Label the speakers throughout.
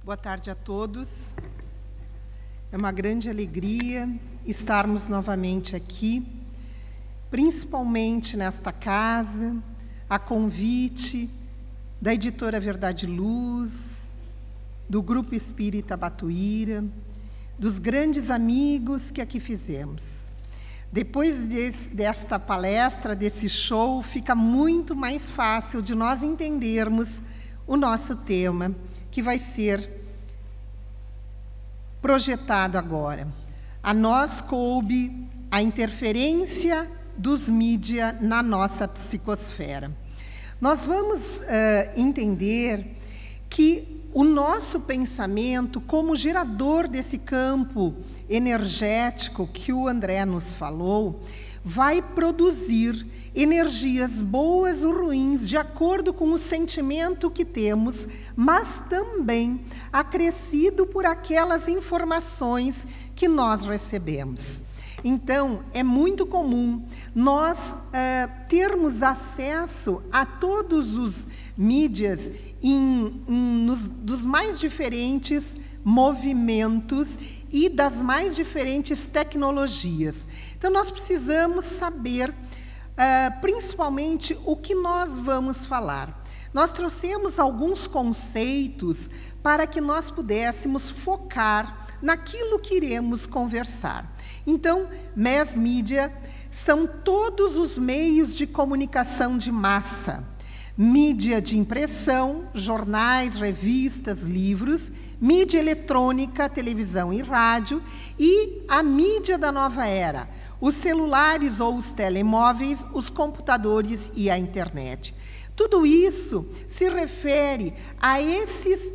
Speaker 1: Boa tarde a todos. É uma grande alegria estarmos novamente aqui, principalmente nesta casa, a convite da editora Verdade e Luz, do Grupo Espírita Batuíra, dos grandes amigos que aqui fizemos. Depois desta palestra, desse show, fica muito mais fácil de nós entendermos o nosso tema, que vai ser projetado agora. A nós coube a interferência dos mídia na nossa psicosfera. Nós vamos entender que o nosso pensamento, como gerador desse campo energético que o André nos falou, vai produzir energias boas ou ruins, de acordo com o sentimento que temos, mas também acrescido por aquelas informações que nós recebemos. Então, é muito comum nós termos acesso a todos os mídias dos mais diferentes movimentos e das mais diferentes tecnologias. Então, nós precisamos saber principalmente o que nós vamos falar. Nós trouxemos alguns conceitos para que nós pudéssemos focar naquilo que iremos conversar. Então, mass media são todos os meios de comunicação de massa. Mídia de impressão, jornais, revistas, livros, mídia eletrônica, televisão e rádio, e a mídia da nova era, os celulares ou os telemóveis, os computadores e a internet. Tudo isso se refere a esses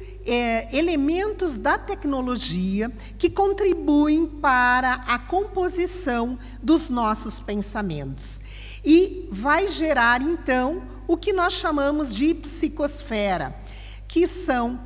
Speaker 1: elementos da tecnologia que contribuem para a composição dos nossos pensamentos. E vai gerar, então, o que nós chamamos de psicosfera, que são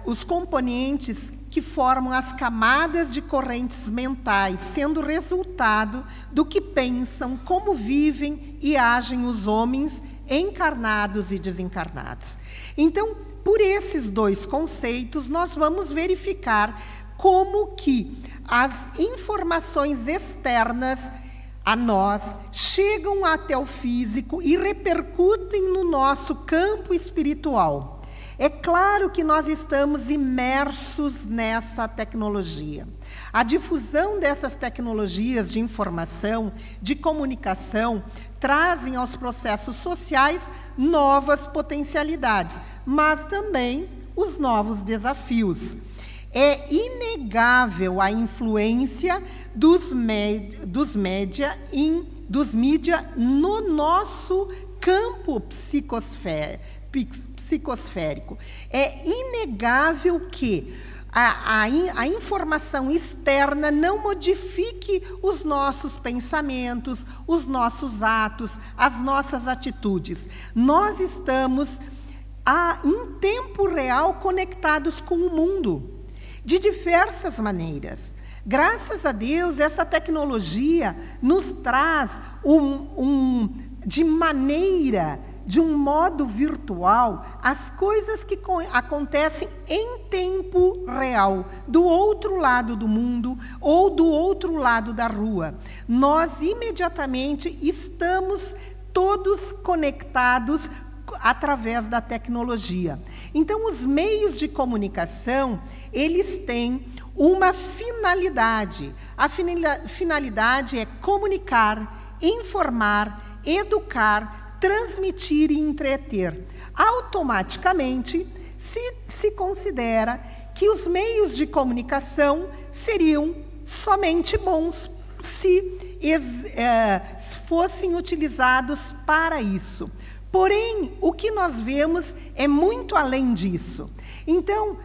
Speaker 1: os componentes que formam as camadas de correntes mentais, sendo resultado do que pensam, como vivem e agem os homens encarnados e desencarnados. Então, por esses dois conceitos, nós vamos verificar como que as informações externas a nós chegam até o físico e repercutem no nosso campo espiritual. É claro que nós estamos imersos nessa tecnologia. A difusão dessas tecnologias de informação, de comunicação, trazem aos processos sociais novas potencialidades, mas também os novos desafios. É inegável a influência dos mídia no nosso campo psicosférico. É inegável que a informação externa não modifique os nossos pensamentos, os nossos atos, as nossas atitudes. Nós estamos, em tempo real, conectados com o mundo, de diversas maneiras. Graças a Deus, essa tecnologia nos traz de um modo virtual, as coisas que acontecem em tempo real, do outro lado do mundo ou do outro lado da rua. Nós imediatamente estamos todos conectados através da tecnologia. Então, os meios de comunicação, eles têm uma finalidade. A finalidade é comunicar, informar, educar, transmitir e entreter. Automaticamente, se considera que os meios de comunicação seriam somente bons se fossem utilizados para isso. Porém, o que nós vemos é muito além disso. Então,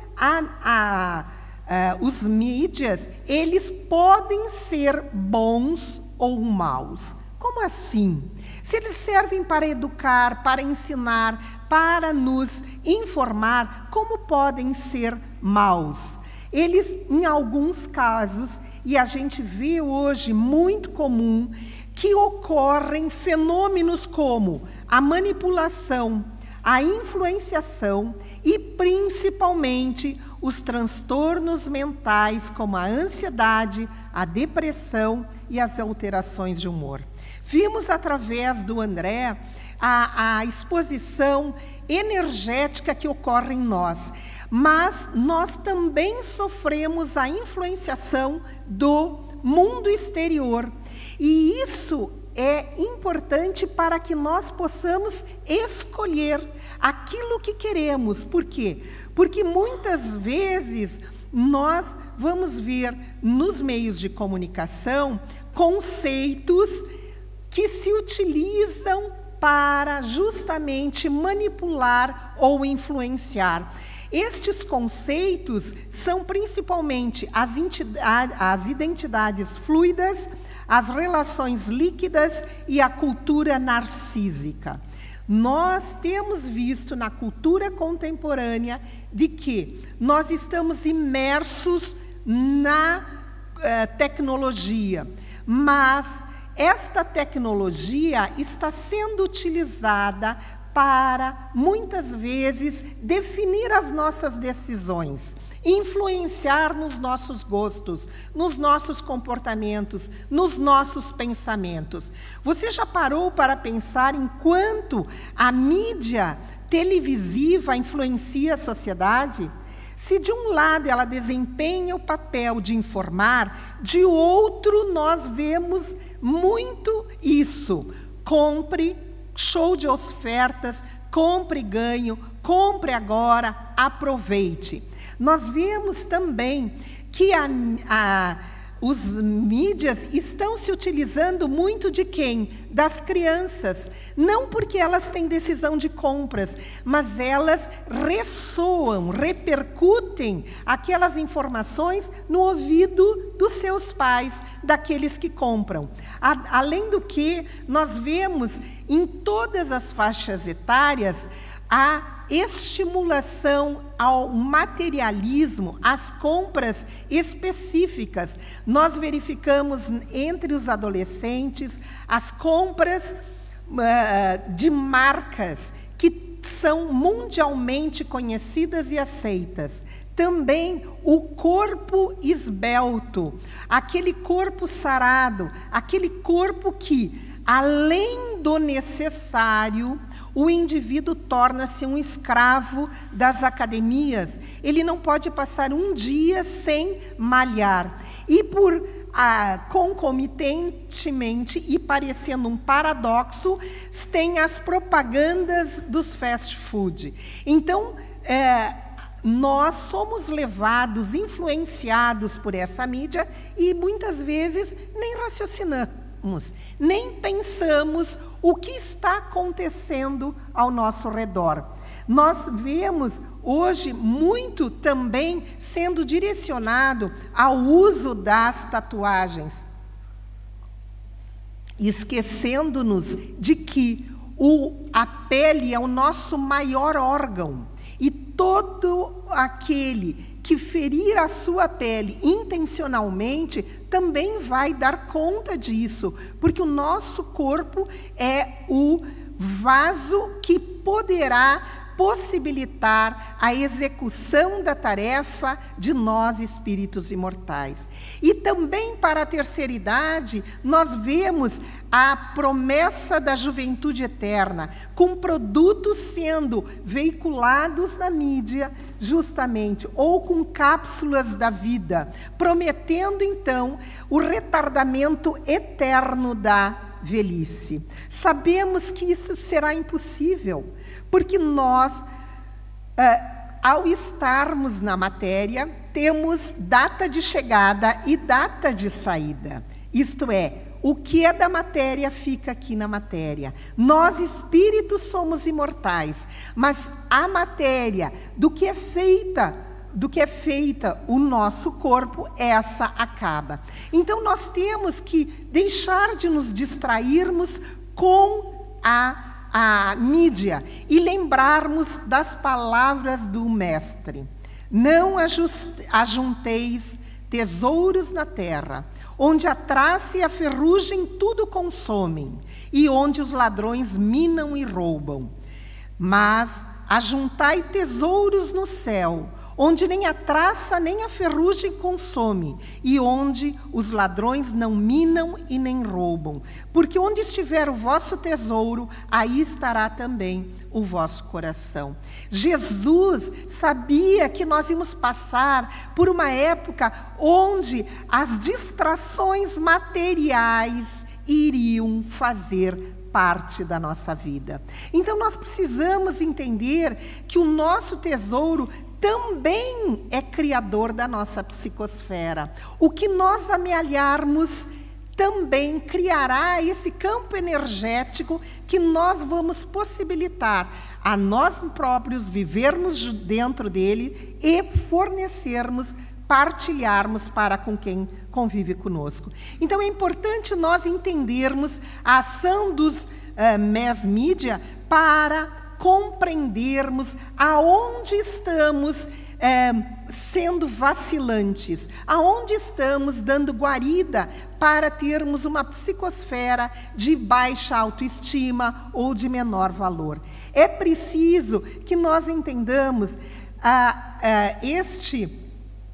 Speaker 1: os mídias, eles podem ser bons ou maus. Como assim? Se eles servem para educar, para ensinar, para nos informar, como podem ser maus? Eles, em alguns casos, e a gente vê hoje muito comum, que ocorrem fenômenos como a manipulação, a influenciação e, principalmente, os transtornos mentais, como a ansiedade, a depressão e as alterações de humor. Vimos, através do André, a exposição energética que ocorre em nós, mas nós também sofremos a influenciação do mundo exterior. E isso é importante para que nós possamos escolher aquilo que queremos. Por quê? Porque muitas vezes nós vamos ver nos meios de comunicação conceitos que se utilizam para justamente manipular ou influenciar. Estes conceitos são principalmente as identidades fluidas, as relações líquidas e a cultura narcísica. Nós temos visto na cultura contemporânea de que nós estamos imersos na tecnologia, mas esta tecnologia está sendo utilizada para, muitas vezes, definir as nossas decisões, influenciar nos nossos gostos, nos nossos comportamentos, nos nossos pensamentos. Você já parou para pensar em quanto a mídia televisiva influencia a sociedade? Se de um lado ela desempenha o papel de informar, de outro nós vemos muito isso. Compre, show de ofertas, compre ganho, compre agora, aproveite. Nós vemos também que os mídias estão se utilizando muito de quem? Das crianças. Não porque elas têm decisão de compras, mas elas ressoam, repercutem aquelas informações no ouvido dos seus pais, daqueles que compram. Além do que, nós vemos em todas as faixas etárias a estimulação ao materialismo, às compras específicas. Nós verificamos entre os adolescentes as compras de marcas que são mundialmente conhecidas e aceitas. Também o corpo esbelto, aquele corpo sarado, aquele corpo que, além do necessário, o indivíduo torna-se um escravo das academias. Ele não pode passar um dia sem malhar. E concomitantemente, e parecendo um paradoxo, tem as propagandas dos fast food. Então, nós somos levados, influenciados por essa mídia e muitas vezes nem raciocinamos, nem pensamos o que está acontecendo ao nosso redor. Nós vemos hoje muito também sendo direcionado ao uso das tatuagens, esquecendo-nos de que a pele é o nosso maior órgão, e todo aquele que ferir a sua pele intencionalmente também vai dar conta disso, porque o nosso corpo é o vaso que poderá possibilitar a execução da tarefa de nós, espíritos imortais. E também para a terceira idade, nós vemos a promessa da juventude eterna, com produtos sendo veiculados na mídia, justamente, ou com cápsulas da vida, prometendo, então, o retardamento eterno da velhice. Sabemos que isso será impossível, porque nós, ao estarmos na matéria, temos data de chegada e data de saída. Isto é, o que é da matéria fica aqui na matéria. Nós, espíritos, somos imortais, mas a matéria, do que é feita o nosso corpo, essa acaba. Então, nós temos que deixar de nos distrairmos com a mídia e lembrarmos das palavras do Mestre. Não ajunteis tesouros na terra, onde a traça e a ferrugem tudo consomem, e onde os ladrões minam e roubam. Mas ajuntai tesouros no céu, onde nem a traça nem a ferrugem consome, e onde os ladrões não minam e nem roubam. Porque onde estiver o vosso tesouro, aí estará também o vosso coração. Jesus sabia que nós íamos passar por uma época onde as distrações materiais iriam fazer parte da nossa vida. Então nós precisamos entender que o nosso tesouro também é criador da nossa psicosfera. O que nós amealharmos também criará esse campo energético que nós vamos possibilitar a nós próprios vivermos dentro dele e fornecermos, partilharmos para com quem convive conosco. Então é importante nós entendermos a ação dos mass media para compreendermos aonde estamos sendo vacilantes, aonde estamos dando guarida para termos uma psicosfera de baixa autoestima ou de menor valor. É preciso que nós entendamos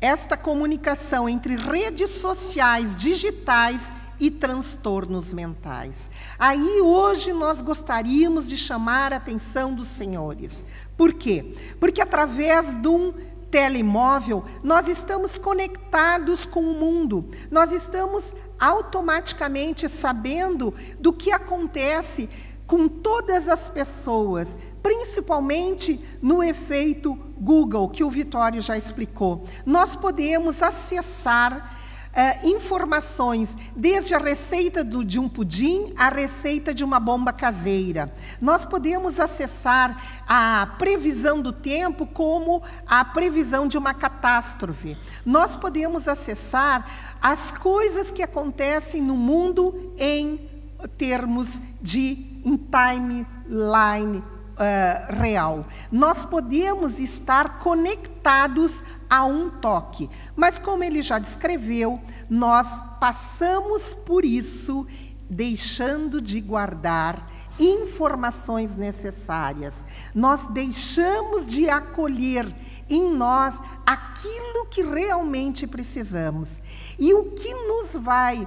Speaker 1: esta comunicação entre redes sociais, digitais e transtornos mentais. Aí hoje nós gostaríamos de chamar a atenção dos senhores. Por quê? Porque através de um telemóvel nós estamos conectados com o mundo, nós estamos automaticamente sabendo do que acontece com todas as pessoas, principalmente no efeito Google, que o Vitório já explicou. Nós podemos acessar informações, desde a receita de um pudim à receita de uma bomba caseira. Nós podemos acessar a previsão do tempo como a previsão de uma catástrofe. Nós podemos acessar as coisas que acontecem no mundo em termos de timeline real. Nós podemos estar conectados a um toque, mas como ele já descreveu, nós passamos por isso deixando de guardar informações necessárias. Nós deixamos de acolher em nós aquilo que realmente precisamos. E o que nos vai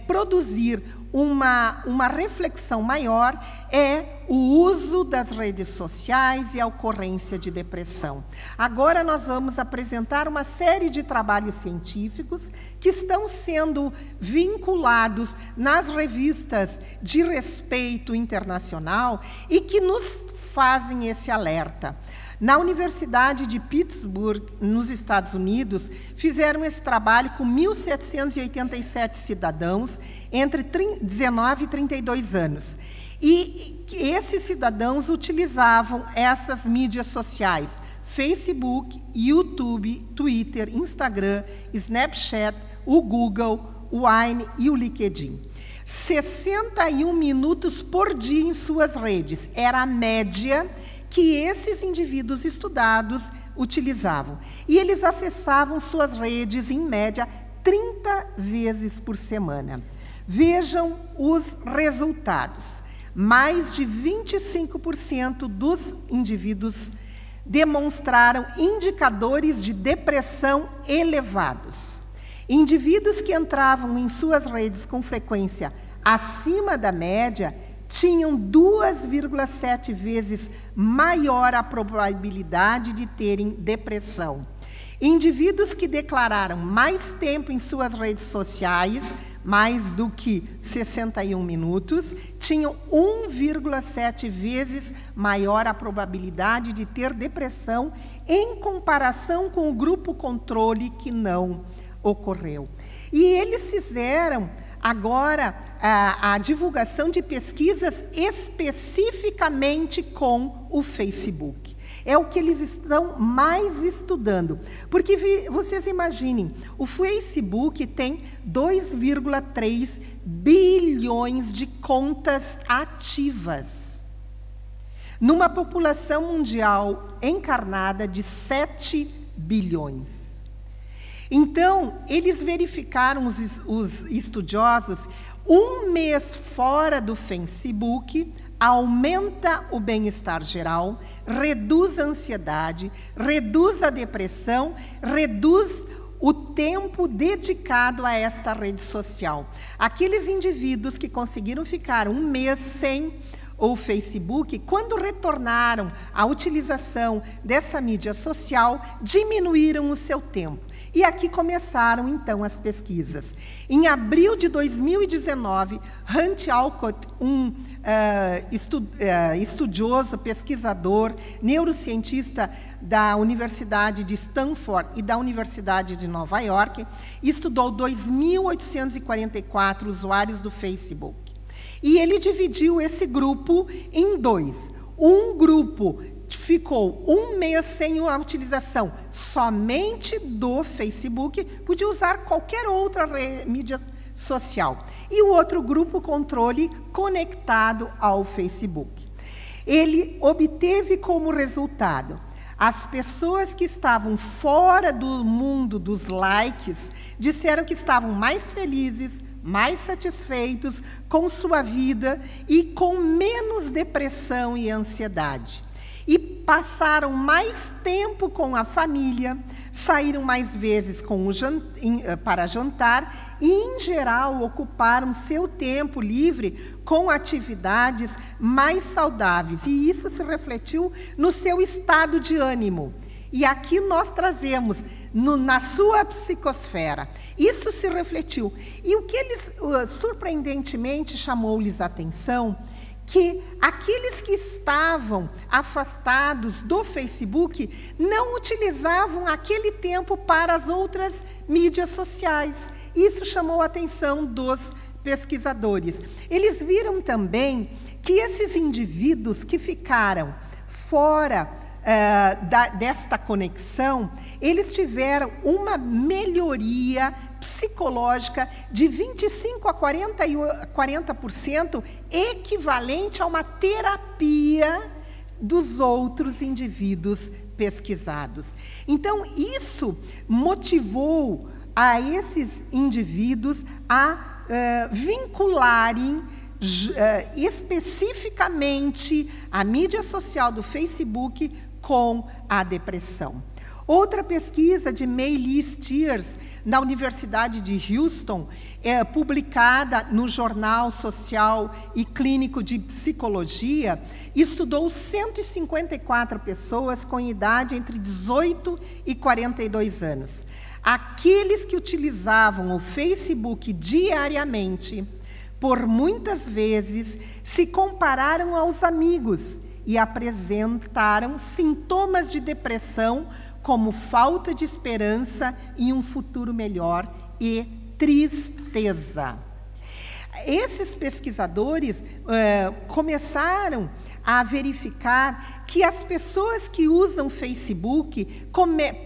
Speaker 1: produzir uma reflexão maior é o uso das redes sociais e a ocorrência de depressão. Agora nós vamos apresentar uma série de trabalhos científicos que estão sendo vinculados nas revistas de respeito internacional e que nos fazem esse alerta. Na Universidade de Pittsburgh, nos Estados Unidos, fizeram esse trabalho com 1.787 cidadãos entre 19 e 32 anos. E esses cidadãos utilizavam essas mídias sociais, Facebook, YouTube, Twitter, Instagram, Snapchat, o Google, o Vine e o LinkedIn. 61 minutos por dia em suas redes, era a média que esses indivíduos estudados utilizavam. E eles acessavam suas redes, em média, 30 vezes por semana. Vejam os resultados. Mais de 25% dos indivíduos demonstraram indicadores de depressão elevados. Indivíduos que entravam em suas redes com frequência acima da média tinham 2,7 vezes maior a probabilidade de terem depressão. Indivíduos que declararam mais tempo em suas redes sociais, mais do que 61 minutos, tinham 1,7 vezes maior a probabilidade de ter depressão em comparação com o grupo controle que não ocorreu. E eles fizeram agora a divulgação de pesquisas especificamente com o Facebook. É o que eles estão mais estudando. Porque vocês imaginem, o Facebook tem 2,3 bilhões de contas ativas, numa população mundial encarnada de 7 bilhões. Então, eles verificaram, os estudiosos, um mês fora do Facebook, aumenta o bem-estar geral, reduz a ansiedade, reduz a depressão, reduz o tempo dedicado a esta rede social. Aqueles indivíduos que conseguiram ficar um mês sem o Facebook, quando retornaram à utilização dessa mídia social, diminuíram o seu tempo. E aqui começaram, então, as pesquisas. Em abril de 2019, Hunt Alcott, um estudioso, pesquisador, neurocientista da Universidade de Stanford e da Universidade de Nova York, estudou 2.844 usuários do Facebook. E ele dividiu esse grupo em dois. Um grupo ficou um mês sem a utilização somente do Facebook, podia usar qualquer outra mídia social. E o outro grupo, controle, conectado ao Facebook. Ele obteve como resultado as pessoas que estavam fora do mundo dos likes, disseram que estavam mais felizes, mais satisfeitos com sua vida e com menos depressão e ansiedade. E passaram mais tempo com a família, saíram mais vezes para jantar e, em geral, ocuparam seu tempo livre com atividades mais saudáveis. E isso se refletiu no seu estado de ânimo. E aqui nós trazemos, na sua psicosfera, isso se refletiu. E o que eles, surpreendentemente, chamou-lhes a atenção, que aqueles que estavam afastados do Facebook não utilizavam aquele tempo para as outras mídias sociais. Isso chamou a atenção dos pesquisadores. Eles viram também que esses indivíduos que ficaram fora desta conexão, eles tiveram uma melhoria psicológica de 25% a 40%, equivalente a uma terapia dos outros indivíduos pesquisados. Então, isso motivou a esses indivíduos a vincularem especificamente a mídia social do Facebook com a depressão. Outra pesquisa de May-Lee Steers, na Universidade de Houston, publicada no Jornal Social e Clínico de Psicologia, estudou 154 pessoas com idade entre 18 e 42 anos. Aqueles que utilizavam o Facebook diariamente, por muitas vezes, se compararam aos amigos e apresentaram sintomas de depressão, como falta de esperança em um futuro melhor e tristeza. Esses pesquisadores começaram a verificar que as pessoas que usam Facebook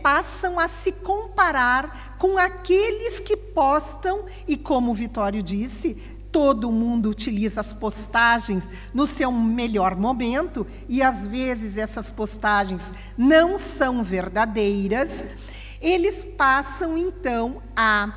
Speaker 1: passam a se comparar com aqueles que postam, e como o Vitório disse, todo mundo utiliza as postagens no seu melhor momento, e às vezes essas postagens não são verdadeiras. Eles passam, então, a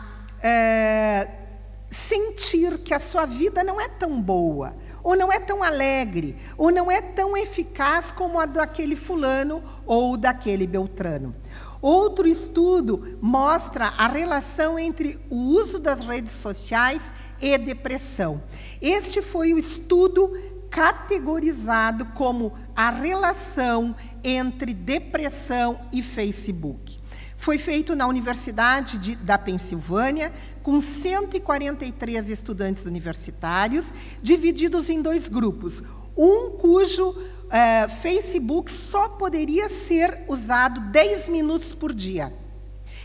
Speaker 1: sentir que a sua vida não é tão boa, ou não é tão alegre, ou não é tão eficaz como a daquele fulano ou daquele beltrano. Outro estudo mostra a relação entre o uso das redes sociais e depressão. Este foi o estudo categorizado como a relação entre depressão e Facebook. Foi feito na Universidade da Pensilvânia, com 143 estudantes universitários, divididos em dois grupos. Um cujo Facebook só poderia ser usado 10 minutos por dia,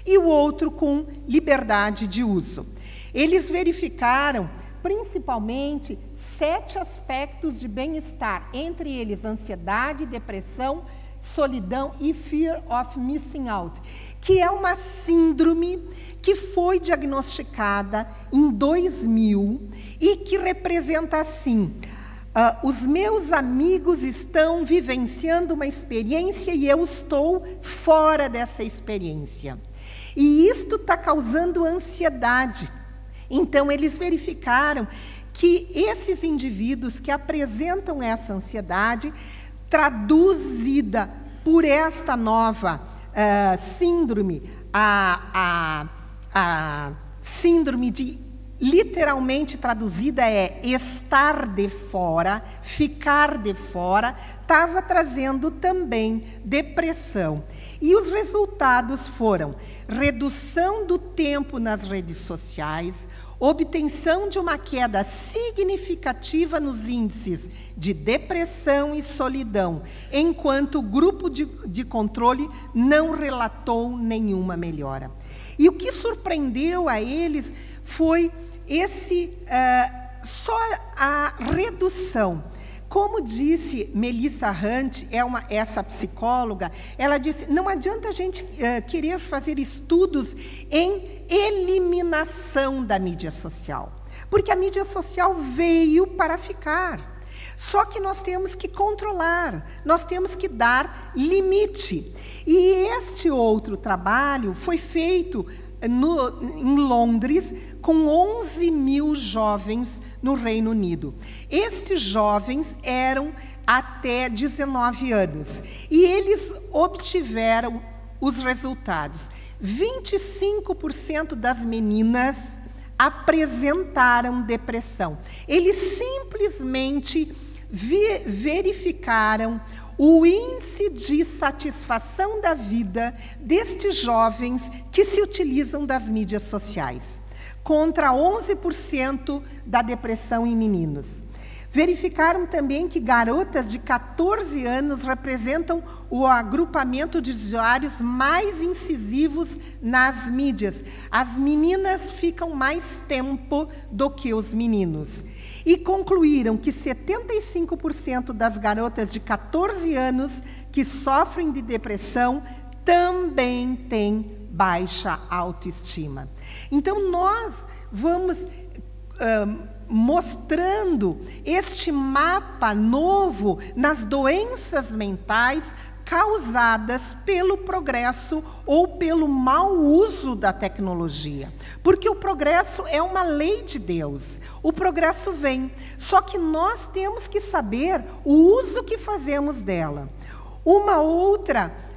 Speaker 1: e o outro com liberdade de uso. Eles verificaram, principalmente, 7 aspectos de bem-estar, entre eles ansiedade, depressão, solidão e fear of missing out, que é uma síndrome que foi diagnosticada em 2000 e que representa assim: os meus amigos estão vivenciando uma experiência e eu estou fora dessa experiência. E isto está causando ansiedade. Então, eles verificaram que esses indivíduos que apresentam essa ansiedade, traduzida por esta nova síndrome, a síndrome de, literalmente traduzida, é estar de fora, ficar de fora, estava trazendo também depressão. E os resultados foram redução do tempo nas redes sociais, obtenção de uma queda significativa nos índices de depressão e solidão, enquanto o grupo de controle não relatou nenhuma melhora. E o que surpreendeu a eles foi só a redução. Como disse Melissa Hunt, essa psicóloga, ela disse, não adianta a gente querer fazer estudos em eliminação da mídia social, porque a mídia social veio para ficar. Só que nós temos que controlar, nós temos que dar limite. E este outro trabalho foi feito em Londres, com 11 mil jovens no Reino Unido. Estes jovens eram até 19 anos. E eles obtiveram os resultados. 25% das meninas apresentaram depressão. Eles simplesmente verificaram o índice de satisfação da vida destes jovens que se utilizam das mídias sociais, contra 11% da depressão em meninos. Verificaram também que garotas de 14 anos representam o agrupamento de usuários mais incisivos nas mídias. As meninas ficam mais tempo do que os meninos. E concluíram que 75% das garotas de 14 anos que sofrem de depressão também têm baixa autoestima. Então, nós vamos mostrando este mapa novo nas doenças mentais causadas pelo progresso ou pelo mau uso da tecnologia. Porque o progresso é uma lei de Deus. O progresso vem, só que nós temos que saber o uso que fazemos dela. Uma outra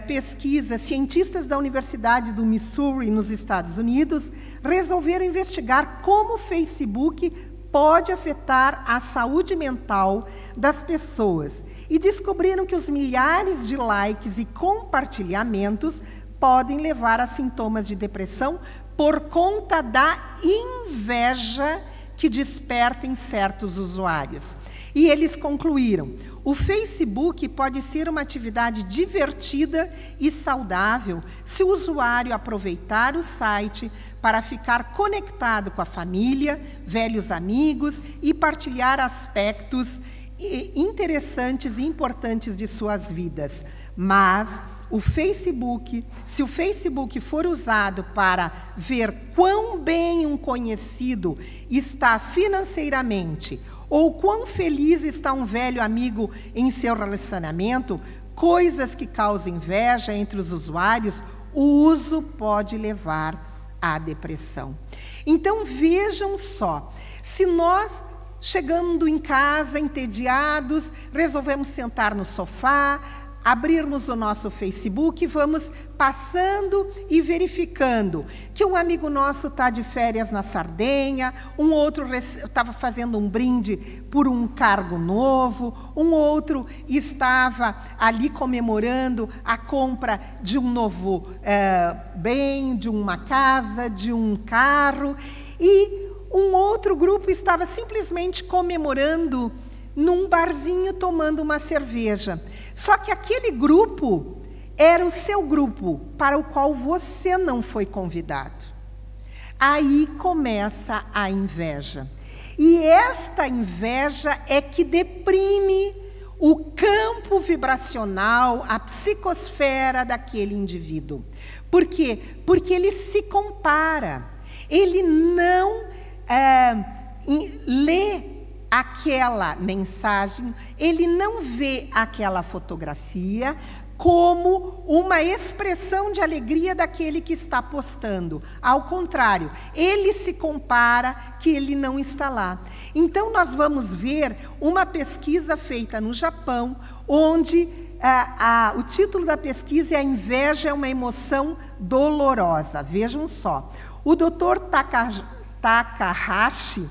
Speaker 1: pesquisa, cientistas da Universidade do Missouri, nos Estados Unidos, resolveram investigar como o Facebook pode afetar a saúde mental das pessoas e descobriram que os milhares de likes e compartilhamentos podem levar a sintomas de depressão por conta da inveja que desperta em certos usuários. E eles concluíram: o Facebook pode ser uma atividade divertida e saudável se o usuário aproveitar o site para ficar conectado com a família, velhos amigos e partilhar aspectos interessantes e importantes de suas vidas. Mas se o Facebook for usado para ver quão bem um conhecido está financeiramente, ou quão feliz está um velho amigo em seu relacionamento, coisas que causam inveja entre os usuários, o uso pode levar à depressão. Então, vejam só, se nós, chegando em casa, entediados, resolvemos sentar no sofá, abrirmos o nosso Facebook, vamos passando e verificando que um amigo nosso está de férias na Sardenha, um outro estava fazendo um brinde por um cargo novo, um outro estava ali comemorando a compra de um novo bem, de uma casa, de um carro, e um outro grupo estava simplesmente comemorando num barzinho tomando uma cerveja. Só que aquele grupo era o seu grupo para o qual você não foi convidado. Aí começa a inveja. E esta inveja é que deprime o campo vibracional, a psicosfera daquele indivíduo. Por quê? Porque ele se compara. Ele não lê aquela mensagem, ele não vê aquela fotografia como uma expressão de alegria daquele que está postando. Ao contrário, ele se compara que ele não está lá. Então, nós vamos ver uma pesquisa feita no Japão, onde o título da pesquisa é "A inveja é uma emoção dolorosa". Vejam só. O Dr. Takahashi,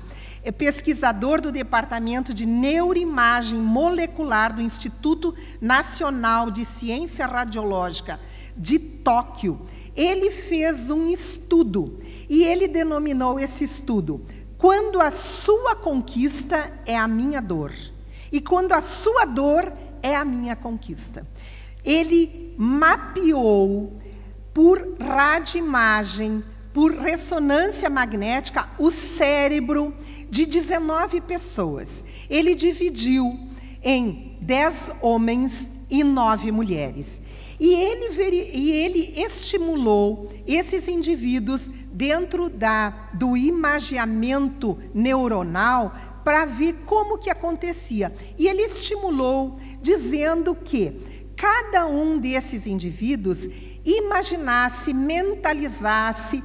Speaker 1: pesquisador do Departamento de Neuroimagem Molecular do Instituto Nacional de Ciência Radiológica de Tóquio, ele fez um estudo e ele denominou esse estudo "Quando a sua conquista é a minha dor e quando a sua dor é a minha conquista". Ele mapeou por radioimagem, por ressonância magnética, o cérebro de 19 pessoas. Ele dividiu em 10 homens e 9 mulheres. E ele estimulou esses indivíduos dentro do imagiamento neuronal para ver como que acontecia. E ele estimulou dizendo que cada um desses indivíduos imaginasse, mentalizasse,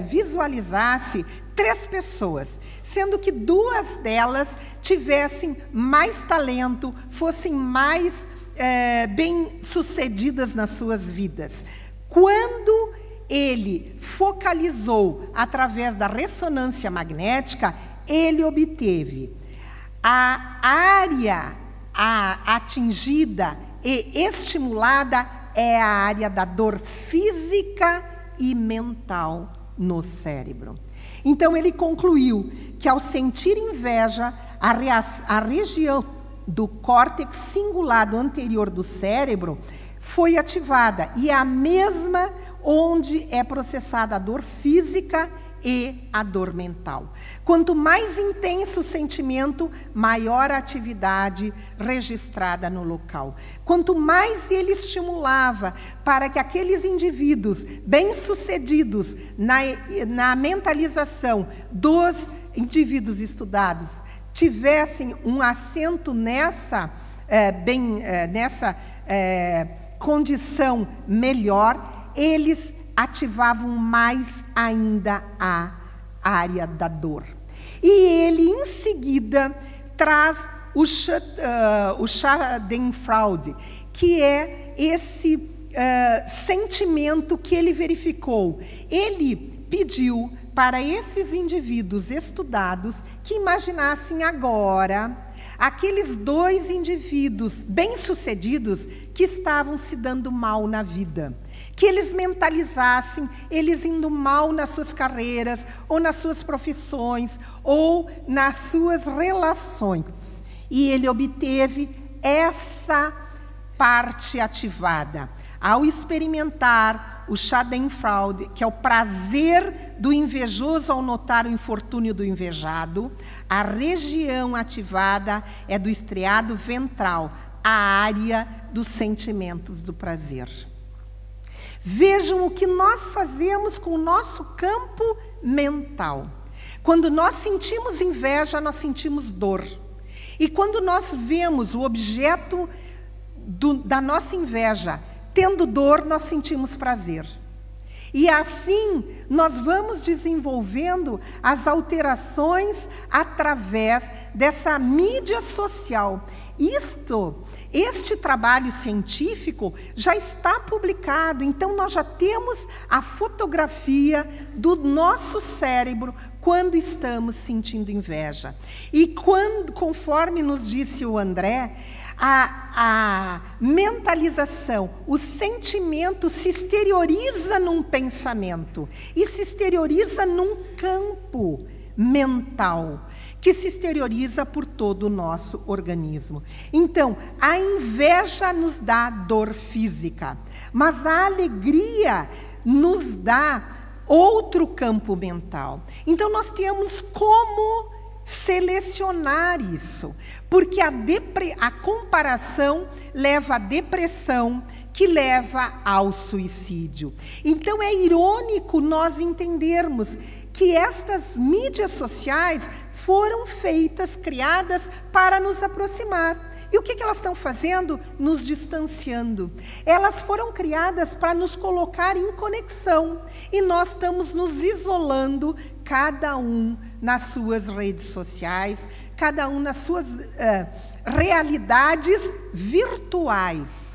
Speaker 1: visualizasse 3 pessoas, sendo que 2 delas tivessem mais talento, fossem mais bem-sucedidas nas suas vidas. Quando ele focalizou através da ressonância magnética, ele obteve a área atingida e estimulada é a área da dor física e mental no cérebro. Então, ele concluiu que, ao sentir inveja, a região do córtex cingulado anterior do cérebro foi ativada, e é a mesma onde é processada a dor física e a dor mental. Quanto mais intenso o sentimento, maior a atividade registrada no local. Quanto mais ele estimulava para que aqueles indivíduos bem-sucedidos na mentalização dos indivíduos estudados tivessem um assento nessa condição melhor, eles ativavam mais ainda a área da dor. E ele, em seguida, traz o Schadenfreude, que é esse sentimento que ele verificou. Ele pediu para esses indivíduos estudados que imaginassem agora aqueles 2 indivíduos bem-sucedidos que estavam se dando mal na vida. Que eles mentalizassem eles indo mal nas suas carreiras, ou nas suas profissões, ou nas suas relações. E ele obteve essa parte ativada. Ao experimentar o Schadenfreude, que é o prazer do invejoso ao notar o infortúnio do invejado, a região ativada é do estriado ventral, a área dos sentimentos do prazer. Vejam o que nós fazemos com o nosso campo mental. Quando nós sentimos inveja, nós sentimos dor. E quando nós vemos o objeto da nossa inveja tendo dor, nós sentimos prazer. E assim, nós vamos desenvolvendo as alterações através dessa mídia social. Este trabalho científico já está publicado, então nós já temos a fotografia do nosso cérebro quando estamos sentindo inveja. E conforme nos disse o André, a mentalização, o sentimento se exterioriza num pensamento e se exterioriza num campo mental, que se exterioriza por todo o nosso organismo. Então, a inveja nos dá dor física, mas a alegria nos dá outro campo mental. Então, nós temos como selecionar isso, porque a comparação leva à depressão, que leva ao suicídio. Então é irônico nós entendermos que estas mídias sociais foram feitas, criadas para nos aproximar. E o que elas estão fazendo? Nos distanciando. Elas foram criadas para nos colocar em conexão. E nós estamos nos isolando, cada um nas suas redes sociais, cada um nas suas realidades virtuais,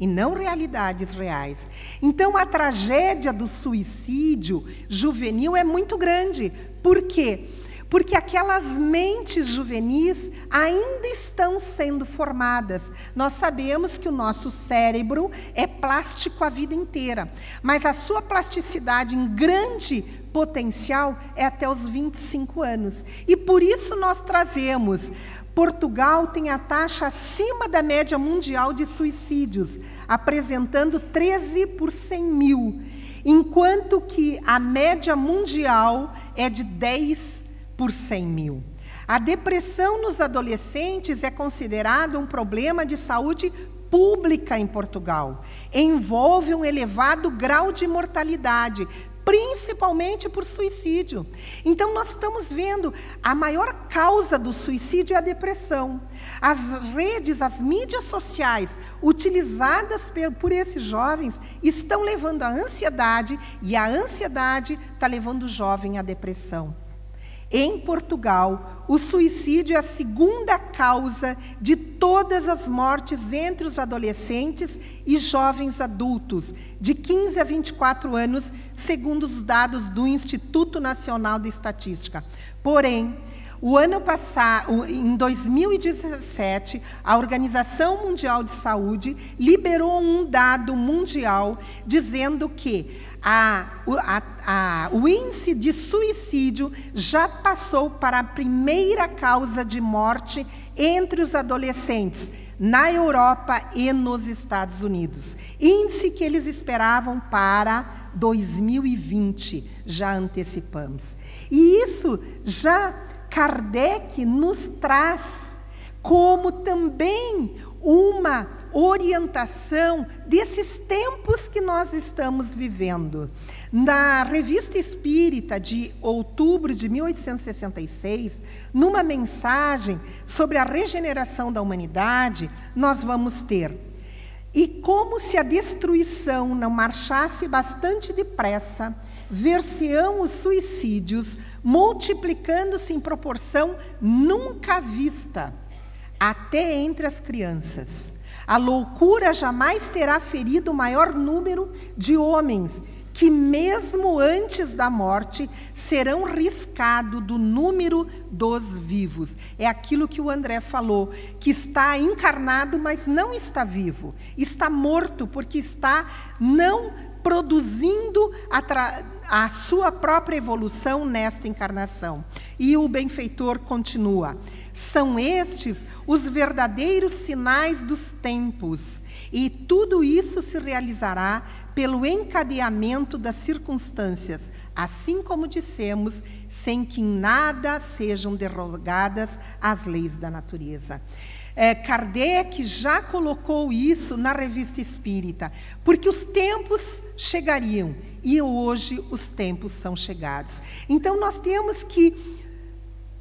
Speaker 1: e não realidades reais. Então, a tragédia do suicídio juvenil é muito grande. Por quê? Porque aquelas mentes juvenis ainda estão sendo formadas. Nós sabemos que o nosso cérebro é plástico a vida inteira, mas a sua plasticidade em grande potencial é até os 25 anos. E por isso nós trazemos: Portugal tem a taxa acima da média mundial de suicídios, apresentando 13 por 100 mil, enquanto que a média mundial é de 10 por 100 mil. A depressão nos adolescentes é considerada um problema de saúde pública em Portugal. Envolve um elevado grau de mortalidade, principalmente por suicídio. Então, nós estamos vendo a maior causa do suicídio é a depressão. As redes, as mídias sociais utilizadas por esses jovens estão levando à ansiedade, e a ansiedade está levando o jovem à depressão. Em Portugal, o suicídio é a segunda causa de todas as mortes entre os adolescentes e jovens adultos, de 15 a 24 anos, segundo os dados do Instituto Nacional de Estatística. Porém, o ano passado, em 2017, a Organização Mundial de Saúde liberou um dado mundial dizendo que o índice de suicídio já passou para a primeira causa de morte entre os adolescentes na Europa e nos Estados Unidos. Índice que eles esperavam para 2020, já antecipamos. E isso já Kardec nos traz como também uma orientação desses tempos que nós estamos vivendo. Na Revista Espírita, de outubro de 1866, numa mensagem sobre a regeneração da humanidade, nós vamos ter: e como se a destruição não marchasse bastante depressa, ver-se-ão os suicídios multiplicando-se em proporção nunca vista, até entre as crianças. A loucura jamais terá ferido o maior número de homens, que mesmo antes da morte serão riscados do número dos vivos. É aquilo que o André falou, que está encarnado, mas não está vivo. Está morto, porque está não produzindo a sua própria evolução nesta encarnação. E o benfeitor continua: são estes os verdadeiros sinais dos tempos, e tudo isso se realizará pelo encadeamento das circunstâncias, assim como dissemos, sem que em nada sejam derrogadas as leis da natureza. Kardec já colocou isso na Revista Espírita, porque os tempos chegariam, e hoje os tempos são chegados. Então, nós temos que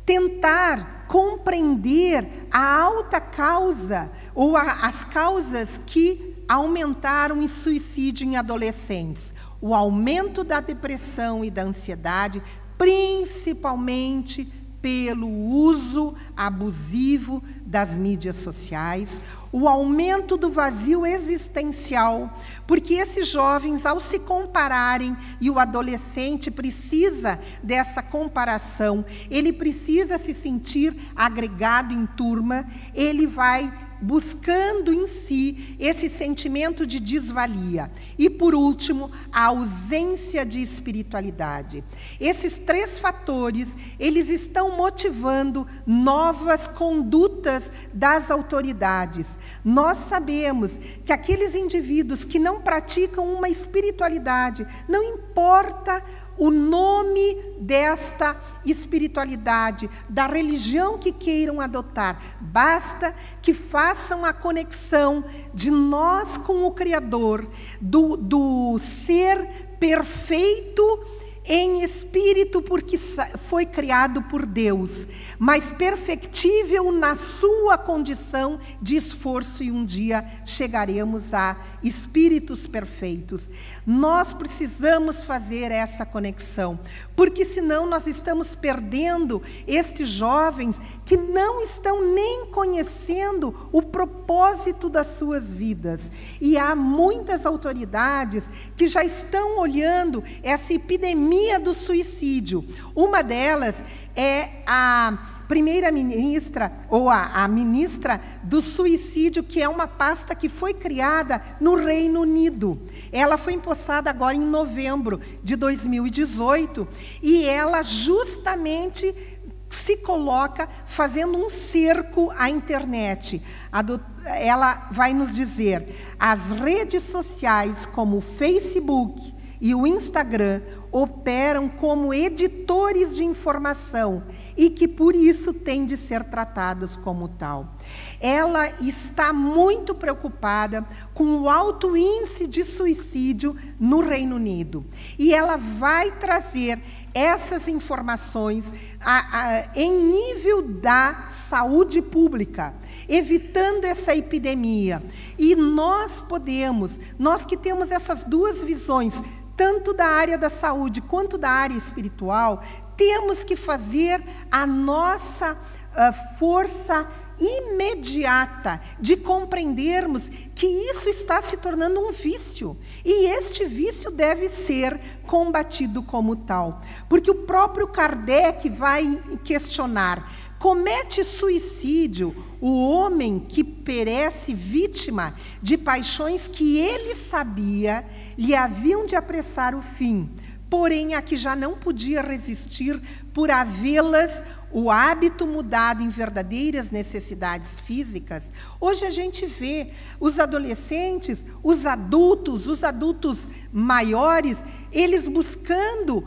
Speaker 1: tentar compreender a alta causa, ou as causas que aumentaram o suicídio em adolescentes. O aumento da depressão e da ansiedade, principalmente pelo uso abusivo das mídias sociais, o aumento do vazio existencial, porque esses jovens, ao se compararem, e o adolescente precisa dessa comparação, ele precisa se sentir agregado em turma, ele vai buscando em si esse sentimento de desvalia. E, por último, a ausência de espiritualidade. Esses três fatores, eles estão motivando novas condutas das autoridades. Nós sabemos que aqueles indivíduos que não praticam uma espiritualidade, não importa o nome desta espiritualidade, da religião que queiram adotar. Basta que façam a conexão de nós com o Criador, do ser perfeito em espírito, porque foi criado por Deus, mas perfectível na sua condição de esforço, e um dia chegaremos a espíritos perfeitos. Nós precisamos fazer essa conexão, porque senão nós estamos perdendo esses jovens que não estão nem conhecendo o propósito das suas vidas. E há muitas autoridades que já estão olhando essa epidemia do suicídio. Uma delas é a primeira-ministra, ou a ministra do suicídio, que é uma pasta que foi criada no Reino Unido. Ela foi empossada agora em novembro de 2018, e ela justamente se coloca fazendo um cerco à internet. Ela vai nos dizer: as redes sociais como o Facebook e o Instagram operam como editores de informação e que, por isso, têm de ser tratados como tal. Ela está muito preocupada com o alto índice de suicídio no Reino Unido. E ela vai trazer essas informações em nível da saúde pública, evitando essa epidemia. E nós que temos essas duas visões, tanto da área da saúde quanto da área espiritual, temos que fazer a nossa força imediata de compreendermos que isso está se tornando um vício, e este vício deve ser combatido como tal. Porque o próprio Kardec vai questionar: comete suicídio o homem que perece vítima de paixões que ele sabia lhe haviam de apressar o fim, porém a que já não podia resistir por havê-las o hábito mudado em verdadeiras necessidades físicas. Hoje a gente vê os adolescentes, os adultos maiores, eles buscando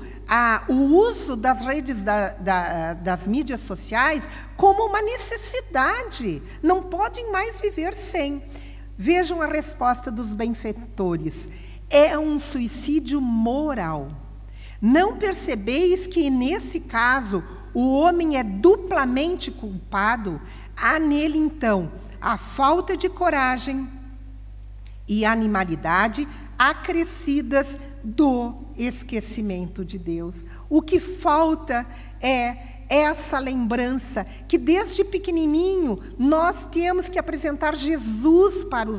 Speaker 1: o uso das redes das mídias sociais como uma necessidade. Não podem mais viver sem. Vejam a resposta dos benfeitores: é um suicídio moral. Não percebeis que, nesse caso, o homem é duplamente culpado? Há nele, então, a falta de coragem e animalidade acrescidas do esquecimento de Deus. O que falta é essa lembrança que desde pequenininho nós temos que apresentar Jesus para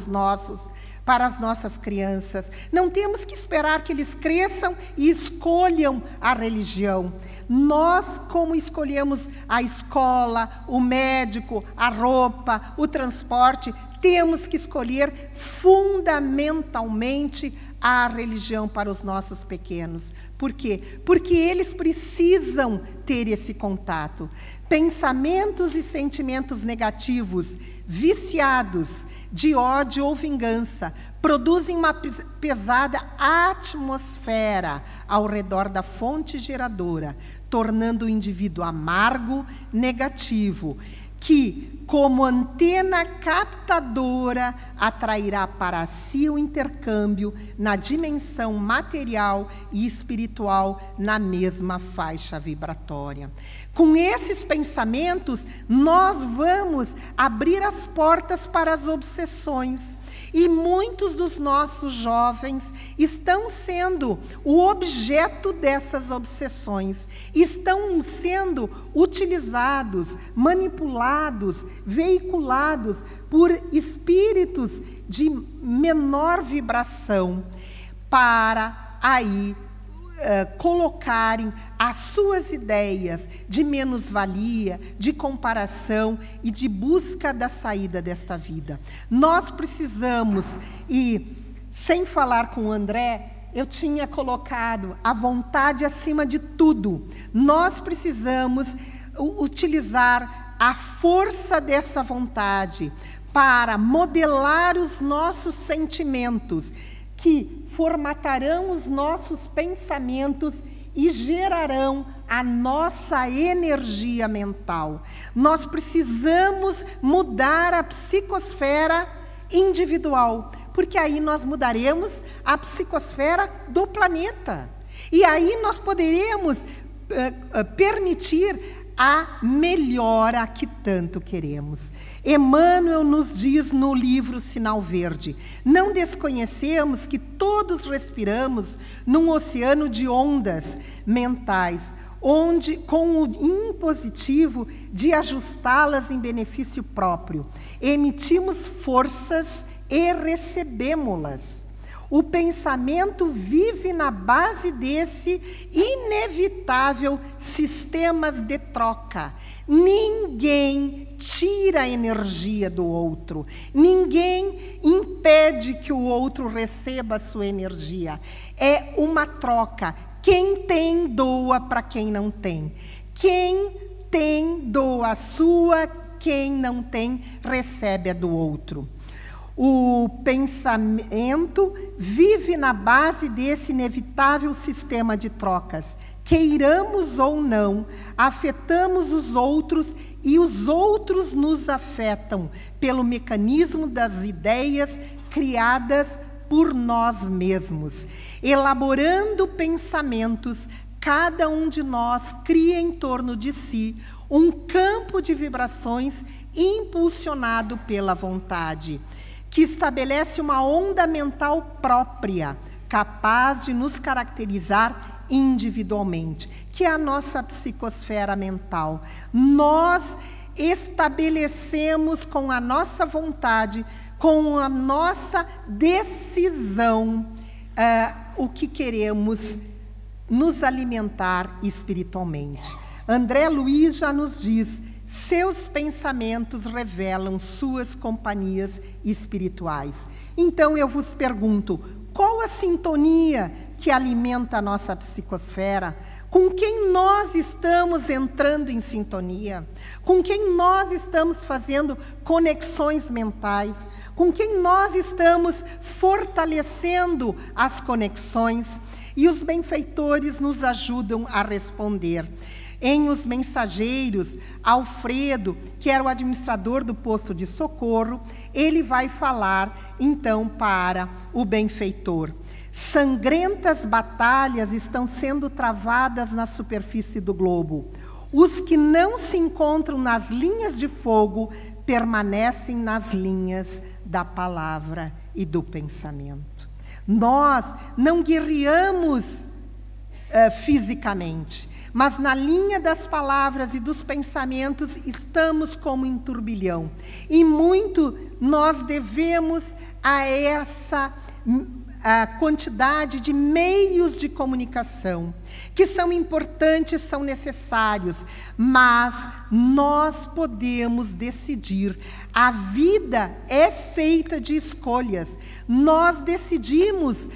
Speaker 1: as nossas crianças. Não temos que esperar que eles cresçam e escolham a religião. Nós, como escolhemos a escola, o médico, a roupa, o transporte, temos que escolher fundamentalmente a religião para os nossos pequenos. Por quê? Porque eles precisam ter esse contato. Pensamentos e sentimentos negativos, viciados de ódio ou vingança, produzem uma pesada atmosfera ao redor da fonte geradora, tornando o indivíduo amargo, negativo, que, como antena captadora, atrairá para si o intercâmbio na dimensão material e espiritual na mesma faixa vibratória. Com esses pensamentos, nós vamos abrir as portas para as obsessões. E muitos dos nossos jovens estão sendo o objeto dessas obsessões, estão sendo utilizados, manipulados, veiculados por espíritos de menor vibração para aí colocarem as suas ideias de menos-valia, de comparação e de busca da saída desta vida. Nós precisamos, e sem falar com o André, eu tinha colocado a vontade acima de tudo. Nós precisamos utilizar a força dessa vontade para modelar os nossos sentimentos, que formatarão os nossos pensamentos e gerarão a nossa energia mental. Nós precisamos mudar a psicosfera individual, porque aí nós mudaremos a psicosfera do planeta. E aí nós poderemos permitir a melhora que tanto queremos. Emmanuel nos diz no livro Sinal Verde: não desconhecemos que todos respiramos num oceano de ondas mentais, onde, com o impositivo de ajustá-las em benefício próprio, emitimos forças e recebemos-las. O pensamento vive na base desse inevitável sistemas de troca. Ninguém tira a energia do outro. Ninguém impede que o outro receba a sua energia. É uma troca. Quem tem, doa para quem não tem. Quem tem, doa a sua. Quem não tem, recebe a do outro. O pensamento vive na base desse inevitável sistema de trocas. Queiramos ou não, afetamos os outros e os outros nos afetam pelo mecanismo das ideias criadas por nós mesmos. Elaborando pensamentos, cada um de nós cria em torno de si um campo de vibrações impulsionado pela vontade, que estabelece uma onda mental própria, capaz de nos caracterizar individualmente, que é a nossa psicosfera mental. Nós estabelecemos com a nossa vontade, com a nossa decisão, o que queremos nos alimentar espiritualmente. André Luiz já nos diz: seus pensamentos revelam suas companhias espirituais. Então eu vos pergunto, qual a sintonia que alimenta a nossa psicosfera? Com quem nós estamos entrando em sintonia? Com quem nós estamos fazendo conexões mentais? Com quem nós estamos fortalecendo as conexões? E os benfeitores nos ajudam a responder. Em Os Mensageiros, Alfredo, que era o administrador do posto de socorro, ele vai falar, então, para o benfeitor: sangrentas batalhas estão sendo travadas na superfície do globo. Os que não se encontram nas linhas de fogo permanecem nas linhas da palavra e do pensamento. Nós não guerreamos fisicamente, mas na linha das palavras e dos pensamentos estamos como em turbilhão. E muito nós devemos a essa quantidade de meios de comunicação, que são importantes, são necessários, mas nós podemos decidir. A vida é feita de escolhas. Nós decidimos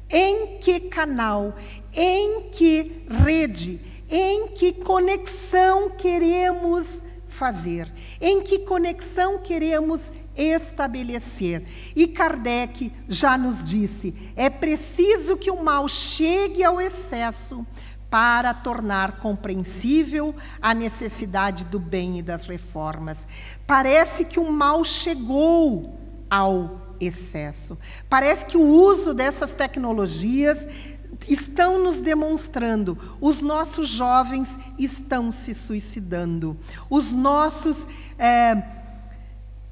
Speaker 1: em que canal, em que rede, em que conexão queremos fazer, em que conexão queremos estabelecer. E Kardec já nos disse: é preciso que o mal chegue ao excesso para tornar compreensível a necessidade do bem e das reformas. Parece que o mal chegou ao excesso. Parece que o uso dessas tecnologias estão nos demonstrando. Os nossos jovens estão se suicidando. Os nossos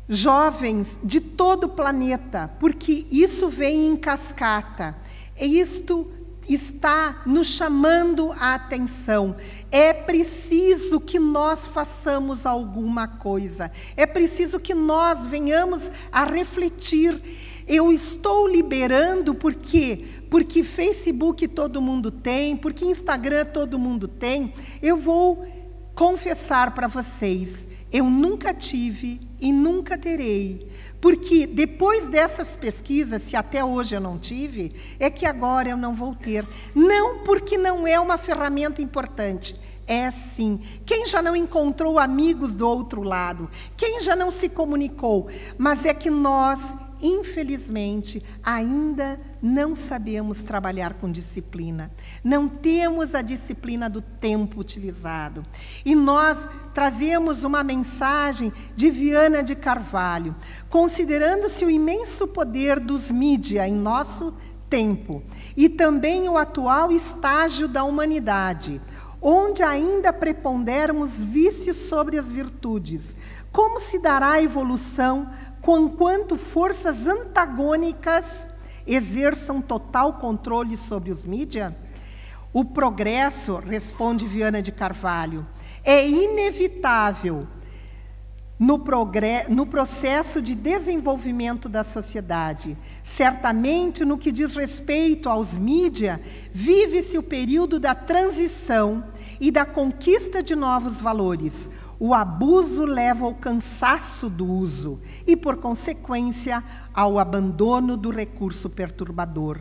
Speaker 1: jovens de todo o planeta, porque isso vem em cascata. Isto está nos chamando a atenção. É preciso que nós façamos alguma coisa. É preciso que nós venhamos a refletir. Eu estou liberando por quê? Porque Facebook todo mundo tem, porque Instagram todo mundo tem. Eu vou confessar para vocês, eu nunca tive e nunca terei. Porque depois dessas pesquisas, se até hoje eu não tive, é que agora eu não vou ter. Não porque não é uma ferramenta importante. É sim. Quem já não encontrou amigos do outro lado? Quem já não se comunicou? Mas é que nós infelizmente, ainda não sabemos trabalhar com disciplina. Não temos a disciplina do tempo utilizado. E nós trazemos uma mensagem de Viana de Carvalho, considerando-se o imenso poder dos mídia em nosso tempo e também o atual estágio da humanidade, onde ainda preponderam os vícios sobre as virtudes. Como se dará a evolução conquanto forças antagônicas exerçam total controle sobre os mídia? O progresso, responde Viana de Carvalho, é inevitável no processo de desenvolvimento da sociedade. Certamente, no que diz respeito aos mídia, vive-se o período da transição e da conquista de novos valores. O abuso leva ao cansaço do uso e, por consequência, ao abandono do recurso perturbador.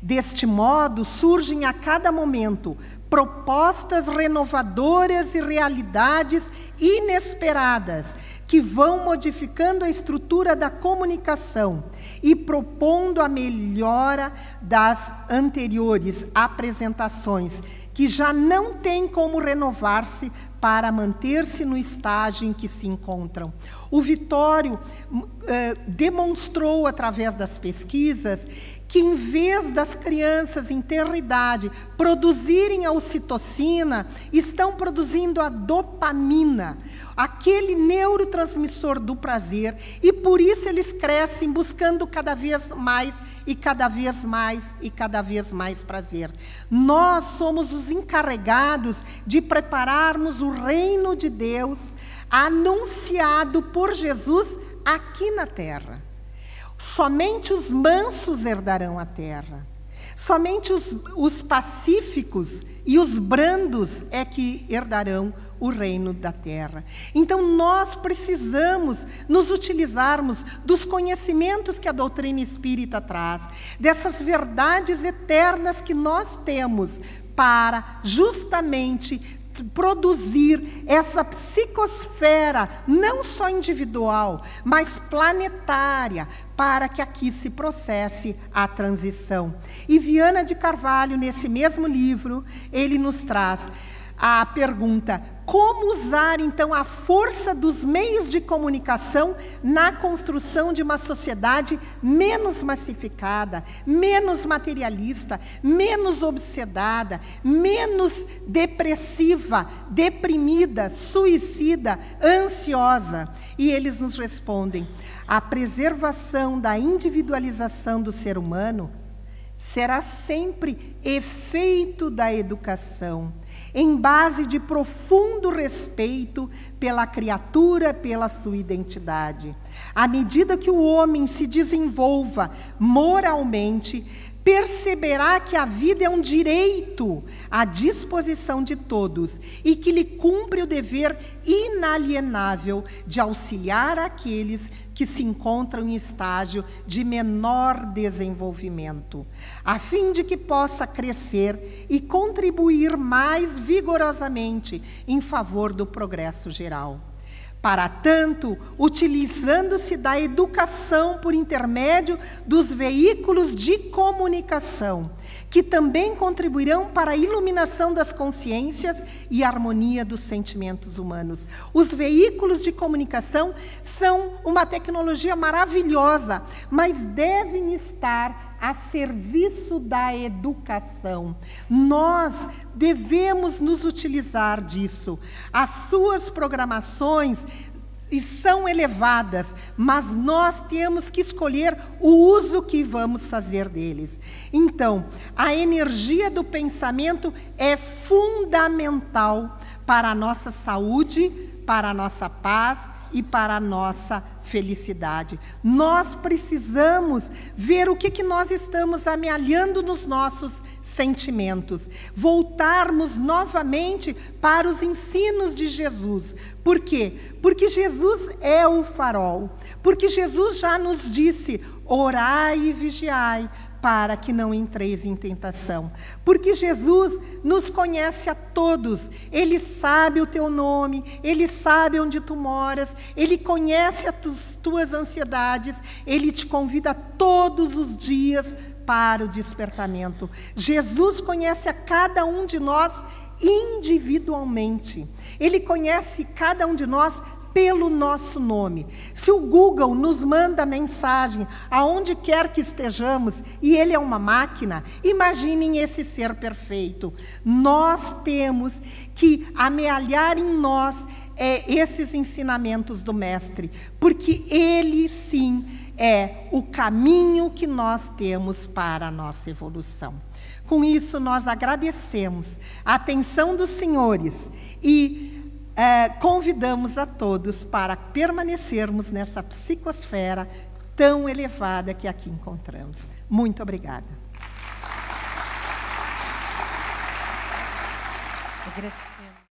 Speaker 1: Deste modo, surgem a cada momento propostas renovadoras e realidades inesperadas que vão modificando a estrutura da comunicação e propondo a melhora das anteriores apresentações, que já não têm como renovar-se para manter-se no estágio em que se encontram. O Vitório demonstrou, através das pesquisas, que em vez das crianças em tenra idade produzirem a ocitocina, estão produzindo a dopamina, aquele neurotransmissor do prazer, e por isso eles crescem buscando cada vez mais e cada vez mais e cada vez mais prazer. Nós somos os encarregados de prepararmos o reino de Deus anunciado por Jesus aqui na terra. Somente os mansos herdarão a terra. Somente os pacíficos e os brandos é que herdarão o reino da terra. Então, nós precisamos nos utilizarmos dos conhecimentos que a doutrina espírita traz, dessas verdades eternas que nós temos, para justamente produzir essa psicosfera, não só individual, mas planetária, para que aqui se processe a transição. E Viana de Carvalho, nesse mesmo livro, ele nos traz a pergunta: como usar, então, a força dos meios de comunicação na construção de uma sociedade menos massificada, menos materialista, menos obsedada, menos depressiva, deprimida, suicida, ansiosa? E eles nos respondem: a preservação da individualização do ser humano será sempre efeito da educação, em base de profundo respeito pela criatura, pela sua identidade. À medida que o homem se desenvolva moralmente, perceberá que a vida é um direito à disposição de todos e que lhe cumpre o dever inalienável de auxiliar aqueles que se encontram em estágio de menor desenvolvimento, a fim de que possa crescer e contribuir mais vigorosamente em favor do progresso geral. Para tanto, utilizando-se da educação por intermédio dos veículos de comunicação, que também contribuirão para a iluminação das consciências e a harmonia dos sentimentos humanos. Os veículos de comunicação são uma tecnologia maravilhosa, mas devem estar a serviço da educação. Nós devemos nos utilizar disso. As suas programações são elevadas, mas nós temos que escolher o uso que vamos fazer deles. Então, a energia do pensamento é fundamental para a nossa saúde, para a nossa paz e para a nossa felicidade. Nós precisamos ver o que nós estamos amealhando nos nossos sentimentos, voltarmos novamente para os ensinos de Jesus. Por quê? Porque Jesus é o farol, porque Jesus já nos disse: orai e vigiai, para que não entreis em tentação. Porque Jesus nos conhece a todos. Ele sabe o teu nome, Ele sabe onde tu moras, Ele conhece as tuas ansiedades, Ele te convida todos os dias para o despertamento. Jesus conhece a cada um de nós individualmente. Ele conhece cada um de nós pelo nosso nome. Se o Google nos manda mensagem aonde quer que estejamos e ele é uma máquina, imaginem esse ser perfeito. Nós temos que amealhar em nós esses ensinamentos do Mestre, porque ele sim é o caminho que nós temos para a nossa evolução. Com isso, nós agradecemos a atenção dos senhores e convidamos a todos para permanecermos nessa psicosfera tão elevada que aqui encontramos. Muito obrigada.
Speaker 2: Agradecemos.